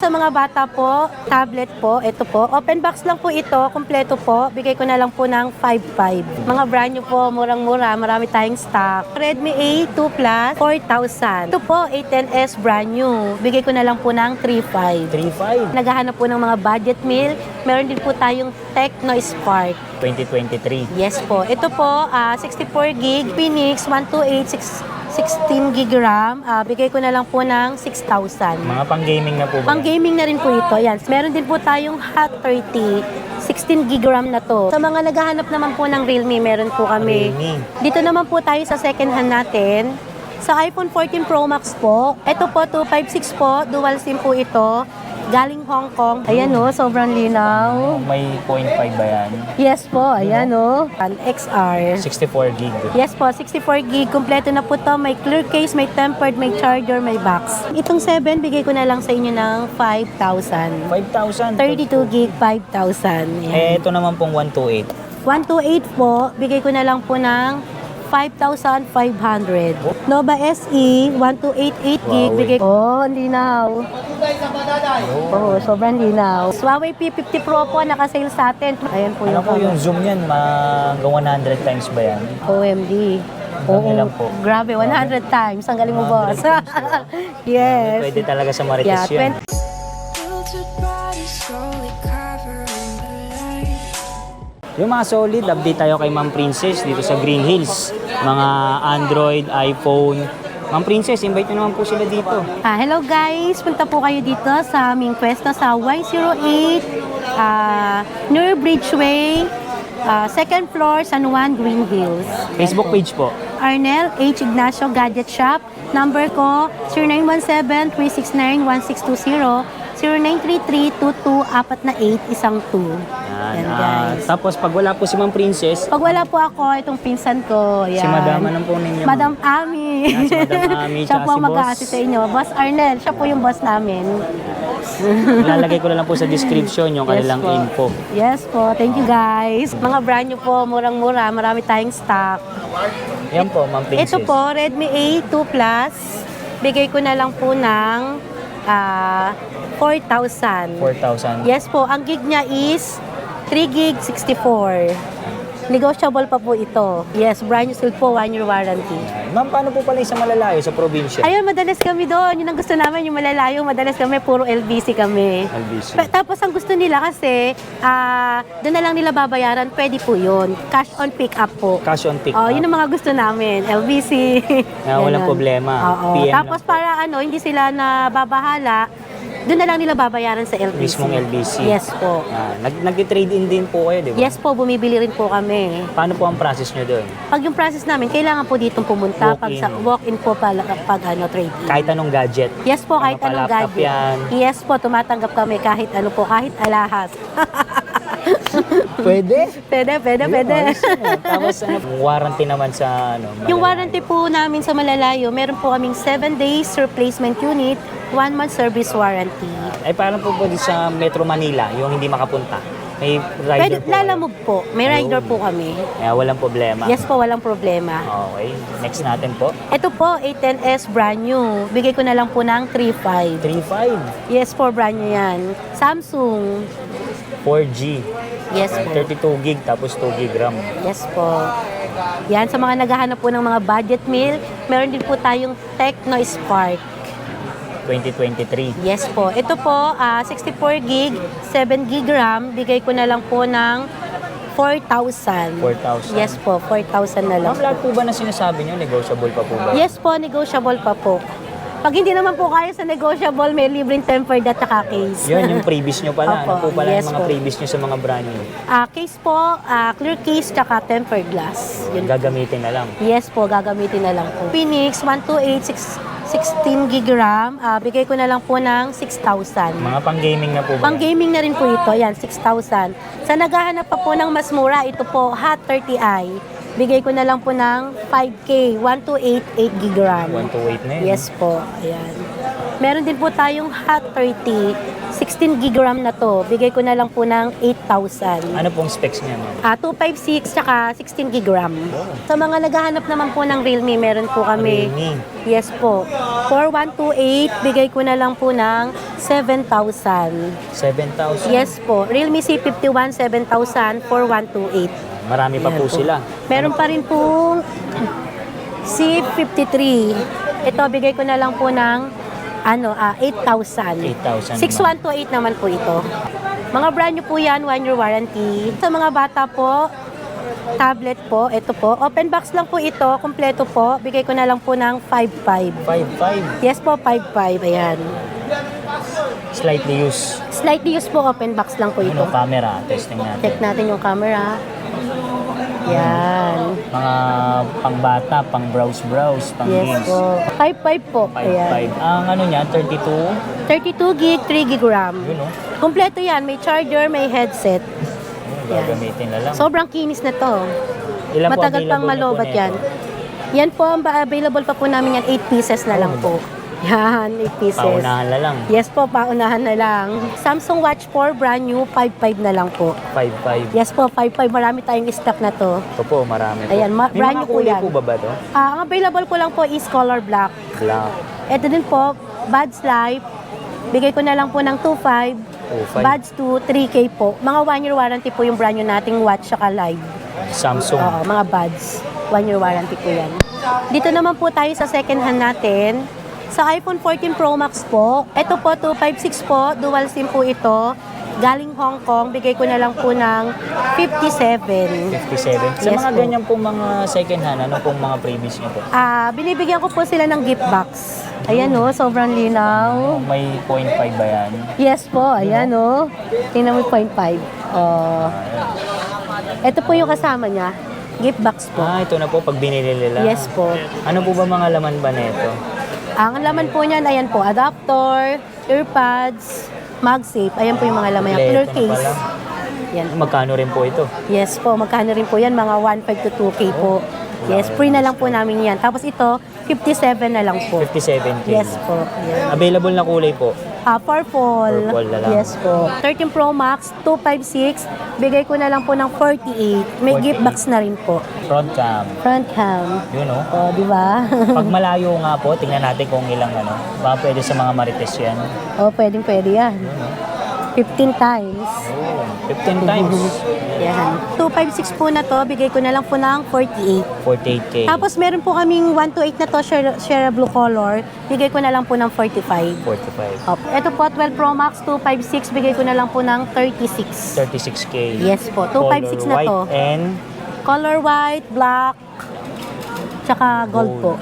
sa mga bata po, tablet po, ito po. Open box lang po ito, kompleto po. Bigay ko na lang po ng 5,500. Mga brand new po, murang-mura, marami tayong stock. Redmi A2 Plus, 4,000. Ito po, A10s brand new. Bigay ko na lang po ng 3,500. 3.5. Naghahanap po ng mga budget meal. Meron din po tayong Tecno Spark. 2023. Yes po. Ito po, 64 gig, Phoenix 128 16 gig RAM. Bigay ko na lang po ng 6,000. Mga pang-gaming na po ba? Pang-gaming na rin po ito. Yan. Meron din po tayong Hot 30. 16 gig RAM na to. Sa mga naghahanap naman po ng Realme, meron po kami. Realme. Dito naman po tayo sa second hand natin. Sa iPhone 14 Pro Max po. Ito po, 256 po. Dual SIM po ito. Galing Hong Kong. Ayan o, sobrang linaw. May 0.5 ba yan? Yes po, ayan o. XR. 64 gig. Yes po, 64 gig. Kompleto na po to. May clear case, may tempered, may charger, may box. Itong 7, bigay ko na lang sa inyo ng 5,000. 5,000. 32 gig, 5,000. Eh, ito naman pong 128. 128 po, bigay ko na lang po ng 5,500. Nova SE, 1288 gig, Huawei. bigay ko. Oh, ang linaw. Oh, sobrang linaw. Huawei P50 Pro po, nakasale sa atin. Ayan po Ano yung po yung zoom yan? Mga 100 times ba yan? OMD. Hanggang ilan po? Grabe, 100 times. Ang galing mo, 100 boss. times, diba? Yes. Pwede talaga sa Marites Yeah, yun. Yung mga solid, update tayo kay Ma'am Princess dito sa Green Hills. Mga Android, iPhone. Ma'am Princess, invite nyo naman po sila dito. Hello guys, punta po kayo dito sa aming pwesto sa Y08 New Bridgeway, second floor, San Juan, Green Hills. Facebook page po. Arnel H. Ignacio Gadget Shop. Number ko 0917-369-1620, 0933-22-4812. Yan, guys. Tapos pag wala po si Ma'am Princess, Pag wala po ako, itong pinsan ko, yan. si Madam, anong po ninyo? Madam Ami. Yan, si Madam Ami, Siya tsaka po si ang mag-a-assist Boss. sa inyo. Boss Arnel, siya po yung boss namin. Ilalagay ko na lang po sa description yung kanilang po. info. Yes po. Thank you guys. Mga brand new po, murang-mura. Marami tayong stock. Yan po, Ma'am Princess. Ito po, Redmi A2 Plus. Bigay ko na lang po ng 4,000. 4,000. Yes po. Ang gig niya is 3 gig 64. Negotiable pa po ito. Yes, brand new still po, 1-year warranty. Ma'am, paano po pala yung sa malalayo, sa probinsya? Ayun, madalas kami doon. Yun ang gusto namin, yung malalayo. Madalas kami, puro LBC kami. LBC. Tapos ang gusto nila kasi, doon na lang nila babayaran, pwede po yun. Cash on pick up po. Cash on pick Oh, up. yun ang mga gusto namin. LBC. Walang Ganon. problema. Oo. PM Tapos lang po. para hindi sila na babahala, doon na lang nila babayaran sa LBC. Mismong LBC. Yes po. Nag-trade in din po kayo, di ba? Yes po, bumibili rin po kami. Paano po ang process nyo doon? Pag yung process namin, kailangan po ditong pumunta. Pag sa walk-in po pag trade-in. Kahit anong gadget? Yes po, kahit Mga anong pa-laptop gadget. yan. Yes po, tumatanggap kami kahit ano po, kahit alahas. Pwede? Pwede. Ayos yun. Tapos warranty naman sa Yung malalayo. warranty po namin sa malalayo, meron po kaming 7 days replacement unit, 1 month service warranty. Ay, paano po pwede sa Metro Manila, yung hindi makapunta? May rider Pwede, po lalamog po. May rider Ayun. po kami. Kaya walang problema. Yes po, walang problema. Okay. Next natin po. Ito po, A10s brand new. Bigay ko na lang po ng 3,500. 3.5. Yes po, brand new yan. Samsung. 4G. Yes po. 32 gig tapos 2 gig RAM. Yes po. Yan, sa mga naghahanap po ng mga budget meal, meron din po tayong Tecno Spark. 2023. Yes po. Ito po, 64 gig, 7 gig RAM. Bigay ko na lang po ng 4,000. 4,000. Yes po, 4,000 na lang. Ma'am, lahat po ba na sinasabi nyo, negotiable pa po ba? Yes po, negotiable pa po. Pag hindi naman po kaya sa negotiable, may libreng tempered at saka case. Yun, yung previous nyo pala. Ano Opo, po pala yes yung mga po. previous nyo sa mga brand new? Case po, clear case tsaka tempered glass. Yun. Gagamitin na lang. Yes po, gagamitin na lang po. Phoenix 128 16 gig RAM, bigay ko na lang po ng 6,000. Mga pang-gaming na po ba? Pang-gaming na rin po ito, yan, 6,000. Sa naghahanap pa po ng mas mura, ito po, Hot 30i. Bigay ko na lang po ng 5K, 1288 gig RAM. 128 na yun. Yes po, ayan. Meron din po tayong Hot 30. 16 gig RAM na to. Bigay ko na lang po ng 8,000. Ano pong specs niya, ma'am? 256 tsaka 16 gig RAM. Sa mga naghahanap naman po ng Realme, meron po kami. Realme. Yes po. 4128, bigay ko na lang po ng 7,000. 7,000? Yes po. Realme C51, 7,000, 4128. Marami pa Ayan po sila. Meron pa rin po C53. Ito, bigay ko na lang po ng 8,000. 8,000 6128 naman po ito. Mga brand new po yan, 1-year warranty. Sa mga bata po, tablet po, ito po. Open box lang po ito, kompleto po. Bigay ko na lang po ng 5,500. 5,500. Yes po, 5,500. Ayan. Slightly used. Slightly used po, open box lang po ito. Ano, camera. Testing natin. Check natin yung camera. Yan. Mga pangbata, pang browse, pang Yes games. po. 5,500 po. Ayan. 5,500. Ang ano niya, 32. 32 gig, 3 gig RAM. Yun, oh. Kompleto yan. May charger, may headset. Yan. Gagamitin na lang. Sobrang kinis na to. Ilan po Matagal available pang na po malobat nito? yan. Yan po, ang available pa po namin yan. 8 pieces na lang po. Yan, 8 pieces. Paunahan na lang. Yes po, paunahan na lang. Samsung Watch 4, brand new, 5,500 na lang po. 5,500. Yes po, 5,500. Marami tayong stock na to. Ito po, marami po. Ayan, May brand mga new po kulay yan. po ba ito? Ang available ko lang po is color black. Black. Ito din po, Buds Life. Bigay ko na lang po ng 2,500. 2,500. Buds 2, 3K po. Mga 1-year warranty po yung brand new nating watch saka live. Samsung. Oo, mga buds. 1-year warranty po yan. Dito naman po tayo sa second hand natin. Sa iPhone 14 Pro Max po, ito po 256 po, dual SIM po ito. Galing Hong Kong, bigay ko na lang po ng 57. 57. Sa Yes mga po. ganyan pong mga second hand, ano pong mga previous niyo po? Binibigyan ko po sila ng gift box. Ayan o, sobrang linaw. May 0.5 ba yan? Yes po, ayan o. Tingnan mo 0.5. Oh. Ito po yung kasama niya. Gift box po. Ito na po pag binili nila. Yes po. Ano po ba mga laman ba nito? Ang laman po niyan, ayan po, adapter, earpads, MagSafe. Ayan po yung mga laman niya. Clear Kompleto na case. pala. Yan. Magkano rin po ito? Yes po, magkano rin po yan? Mga 1.5 to 2K po. Yes, free na lang po namin yan. Tapos ito, 57 na lang po. 57K. Yes po. Yan. Available na kulay po. Purple. Purple na lang. Yes po. 13 Pro Max, 256. Bigay ko na lang po ng 48. May 48. gift box na rin po. Front cam. Front cam. Yun, oh. O, di ba? Pag malayo nga po, tingnan natin kung ilang ano. Baka pwede sa mga marites yan. O, pwede yan. Yun, oh. 15 times. Oh, 15 times. Yan. 256 po na to, bigay ko na lang po ng 48. 48K. Tapos meron po kaming 128 na to, share blue color. Bigay ko na lang po ng 45. 45. Opo. Ito po, 12 Pro Max, 256. Bigay ko na lang po ng 36. 36K. Yes po, 256 na to. White and Color white, black, tsaka gold po.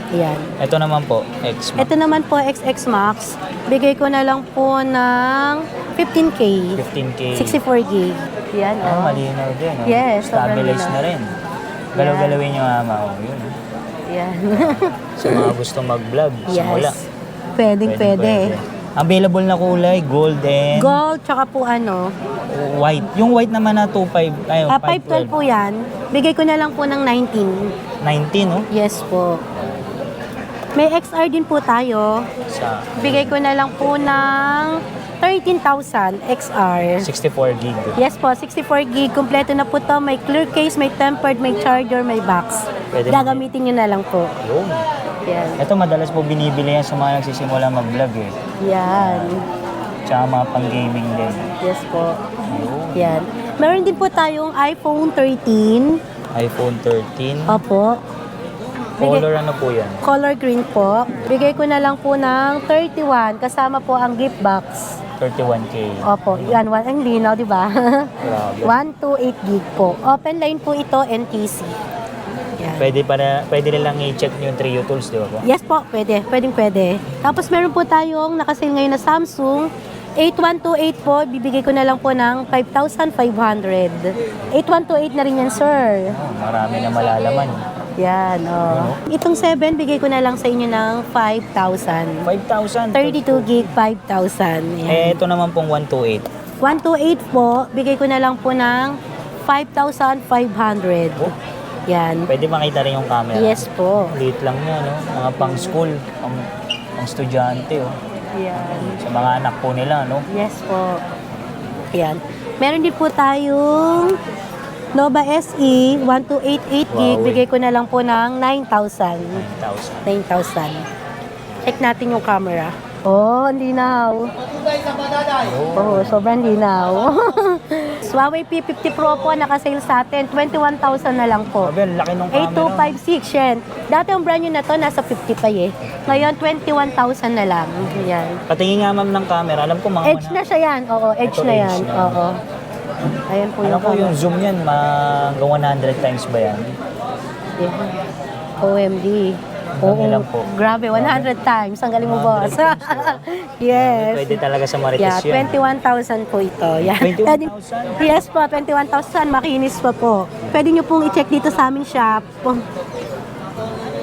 Yan. Ito naman po, X Ito naman po, XX Max. Bigay ko na lang po ng 15K. 15K. 64 gig. Yan, oh. Malinaw din. Oh. Yes, sobrang Stabilize linaw. na rin. Galaw-galawin yung ama. Oh, yun. Oh. Yan. Sa mga gusto mag-vlog, simula. Yes. Pwede. Available na kulay, gold and Gold, tsaka po white. Yung white naman na 2.5, ay, 512 po yan. Bigay ko na lang po ng 19. 19, oh. Yes po. May XR din po tayo. Sa Bigay ko na lang po ng 13,000 XR. 64 gig. Yes po, 64 gig. Kompleto na po to. May clear case, may tempered, may charger, may box. Pwede Gagamitin nyo na lang po. Yun. Yan. Ito madalas po binibili yan sa mga nagsisimula mag-vlog eh. Yan. Tsaka mga pang-gaming din. Yes po. Yun. Yan. Meron din po tayong iPhone 13. iPhone 13. Opo. Color ano po yan? Color green po. Bigay ko na lang po ng 31. Kasama po ang gift box. 31K. Opo. Yan. Ang linaw, di ba? Grabe. 128 gig po. Open line po ito, NTC. Yan. Pwede nilang i-check yung Trio Tools, di ba po? Yes po, pwede. Pwede. Tapos meron po tayong nakasale ngayon na Samsung 8128 po. Bibigay ko na lang po ng 5,500. 8128 na rin yan, sir. Oh, marami na malalaman. Yan, oh. Itong 7, bigay ko na lang sa inyo ng 5,000. 5,000. 32 gig, 5,000. Yan. Ito naman pong 128. 128 po, bigay ko na lang po ng 5,500. Oh. Yan. Pwede makita rin yung camera. Yes po. Liit lang yan, no? Mga pang school. Ang estudyante, oh. Yan. Sa mga anak po nila, no? Yes po. Yan. Meron din po tayong Nova SE 1288 gig. Wow, Bigay ko na lang po ng 9,000. 9,000. 9,000. Check natin yung camera. Oh, ang linaw. Oh, sobrang linaw. Huawei P50 Pro po, nakasale sa atin. 21,000 na lang po. Sabi, ang laki ng camera. 8256 yan. Dati ang brand new na to, nasa 50 pa eh. Ngayon, 21,000 na lang. Yan. Patingin nga ma'am ng camera. Alam ko mga Edge na siya yan. Oo, edge Ito, na edge yan. na. Oo. Ayan po Alam yung ko yung zoom yan, mga 100 times ba yan? Yeah. OMD. Oo, Ilan po? grabe, 100 times. Ang galing mo, boss. 100 times, Yes. Pwede talaga sa Yeah, Marites yun. 21,000 po ito. Yeah. 21,000? Yes po, 21,000. Makinis pa po. Pwede nyo pong i-check dito sa aming shop.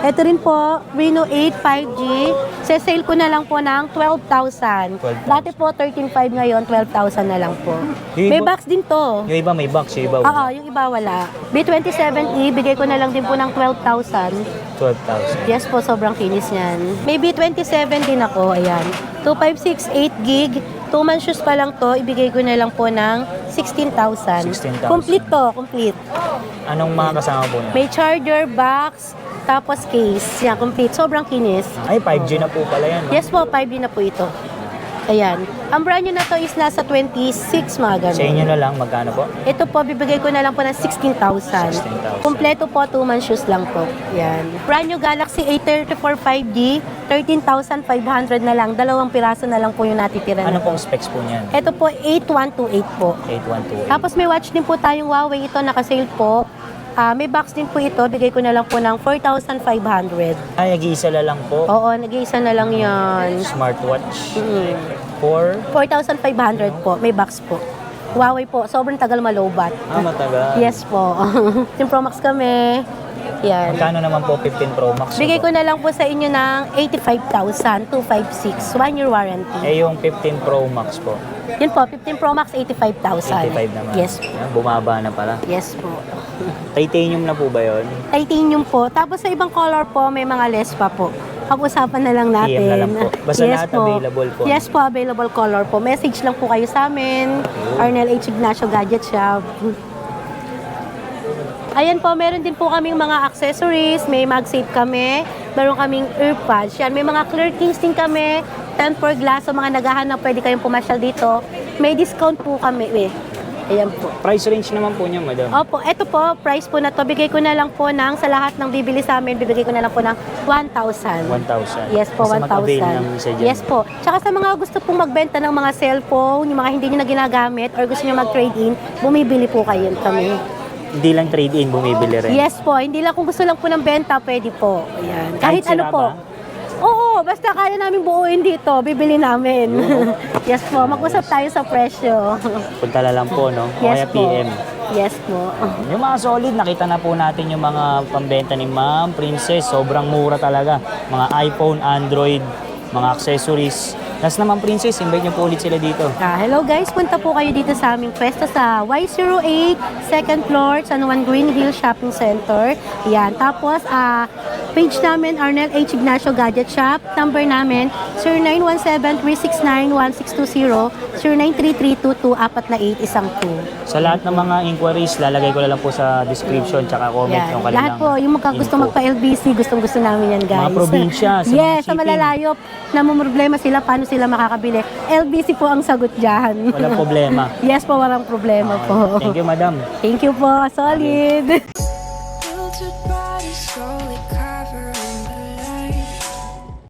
Ito rin po, Reno 8 5G. Sale ko na lang po ng 12,000. 12,000. Dati po 13,500 ngayon, 12,000 na lang po. Yung May iba- box din to. Yung iba may box, yung iba Oo, wala. yung iba wala. B27E, bigay ko na lang din po ng 12,000. 12,000. Yes po, sobrang kinis niyan. May B27 din ako, ayan. 256, 8 gig. 2-month shoes pa lang to, ibigay ko na lang po ng 16,000. 16,000. Complete to, complete. Anong mga kasama po niya? May charger, box, tapos case. Yan, complete. Sobrang kinis. Ay, 5G na po pala yan. No? Yes po, 5D na po ito. Ayan. Ang brand new na to is nasa 26, mga ganun. Sa inyo na lang, magkano po? Ito po, bibigay ko na lang po ng 16,000. 16,000. Kompleto po, 2-month shoes lang po. Yan. Brand new Galaxy A34 5G, 13,500 na lang. 2 piraso na lang po yung natitira Ano na. pong specs po niyan? Ito po, 8128 po. 8128. Tapos may watch din po tayong Huawei. Ito, nakasale po. May box din po ito. Bigay ko na lang po ng 4,500. Ay, nag-iisa na lang po. Oo, nag-iisa na lang yan. Smartwatch. Mm. For? 4,500 po. May box po. Huawei po. Sobrang tagal malobat. Matagal. Yes po. Yung Pro Max kami. Yan. Magkano naman po 15 Pro Max? Bigay ko na lang po sa inyo ng 85,000, 256, 1-year warranty. Eh, yung 15 Pro Max po. Yun po, 15 Pro Max, 85,000. 85 naman. Yes po. Yan, bumaba na pala. Yes po. Titanium na po ba yun? Titanium po. Tapos sa ibang color po, may mga less pa po. Pag-usapan na lang natin. PM na lang po. Basta lahat available po. Yes po, available color po. Message lang po kayo sa amin. Arnel H. Ignacio Gadget Shop. Ayan po, meron din po kaming mga accessories. May MagSafe kami. Meron kaming earpods. Yan, may mga clear case din kami. Tempered glass. So mga naghahanap, pwede kayong pumasyal dito. May discount po kami. Ayan po. Price range naman po niya, madam. Opo, eto po, price po na to. Bigay ko na lang po ng, sa lahat ng bibili sa amin, bibigay ko na lang po ng 1,000. 1,000. Yes po, Basta mag-avail ng 1,000. isa dyan. Yes po. Tsaka sa mga gusto pong magbenta ng mga cellphone, yung mga hindi nyo na ginagamit, or gusto nyo mag-trade-in, bumibili po kayo kami. Hindi lang trade-in, bumibili rin. Yes po, hindi lang kung gusto lang po ng benta, pwede po. Ayan. Kahit Kahit ano sira po. ba? Oo, basta kaya namin buuin dito, bibili namin. Yes po, mag-usap tayo sa presyo. Punta na lang po, no? O Yes kaya po. PM. Yes po. Yung mga solid, nakita na po natin yung mga pambenta ni Ma'am Princess. Sobrang mura talaga. Mga iPhone, Android, mga accessories. Last naman, Princess, invite niyo po ulit sila dito. Hello guys, punta po kayo dito sa aming pwesto sa Y08, second floor, San Juan Green Hill Shopping Center. Yan. Tapos, page namin, Arnel H. Ignacio Gadget Shop. Number namin, 0917-369-1620, 0933-22-48112. Sa lahat ng mga inquiries, lalagay ko na lang po sa description tsaka comment Yan. yung kanilang Lahat po, yung gusto info. magpa-LBC, gustong-gusto namin yan guys. Mga probinsya, sa mga yes, sa shipping. malalayop, namumroblema sila, paano sila makakabili. LBC po ang sagot dyan. Walang problema. Yes po, walang problema po. Thank you, madam. Thank you po, solid.